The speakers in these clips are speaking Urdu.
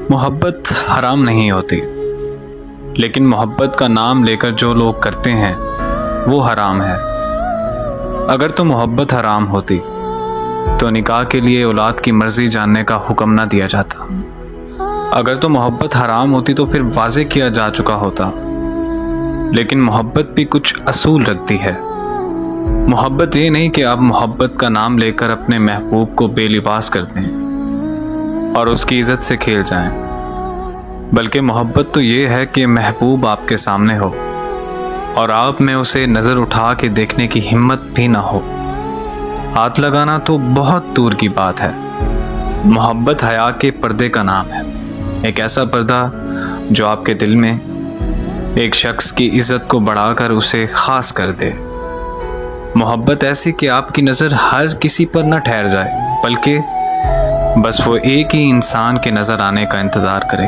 محبت حرام نہیں ہوتی، لیکن محبت کا نام لے کر جو لوگ کرتے ہیں وہ حرام ہے۔ اگر تو محبت حرام ہوتی تو نکاح کے لیے اولاد کی مرضی جاننے کا حکم نہ دیا جاتا۔ اگر تو محبت حرام ہوتی تو پھر واضح کیا جا چکا ہوتا۔ لیکن محبت بھی کچھ اصول رکھتی ہے۔ محبت یہ نہیں کہ آپ محبت کا نام لے کر اپنے محبوب کو بے لباس کر دیں اور اس کی عزت سے کھیل جائیں، بلکہ محبت تو یہ ہے کہ محبوب آپ کے سامنے ہو اور آپ میں اسے نظر اٹھا کے دیکھنے کی ہمت بھی نہ ہو۔ ہاتھ لگانا تو بہت دور کی بات ہے۔ محبت حیا کے پردے کا نام ہے، ایک ایسا پردہ جو آپ کے دل میں ایک شخص کی عزت کو بڑھا کر اسے خاص کر دے۔ محبت ایسی کہ آپ کی نظر ہر کسی پر نہ ٹھہر جائے، بلکہ بس وہ ایک ہی انسان کے نظر آنے کا انتظار کرے۔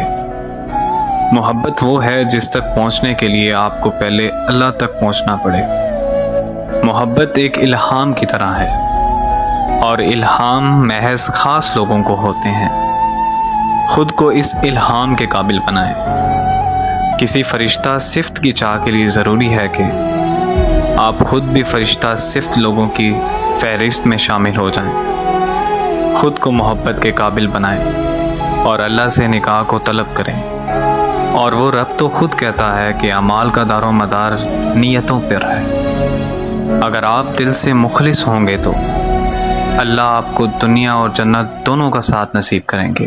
محبت وہ ہے جس تک پہنچنے کے لیے آپ کو پہلے اللہ تک پہنچنا پڑے۔ محبت ایک الہام کی طرح ہے، اور الہام محض خاص لوگوں کو ہوتے ہیں۔ خود کو اس الہام کے قابل بنائیں۔ کسی فرشتہ صفت کی چاہ کے لیے ضروری ہے کہ آپ خود بھی فرشتہ صفت لوگوں کی فہرست میں شامل ہو جائیں۔ خود کو محبت کے قابل بنائیں اور اللہ سے نکاح کو طلب کریں۔ اور وہ رب تو خود کہتا ہے کہ اعمال کا دار و مدار نیتوں پر ہے۔ اگر آپ دل سے مخلص ہوں گے تو اللہ آپ کو دنیا اور جنت دونوں کا ساتھ نصیب کریں گے۔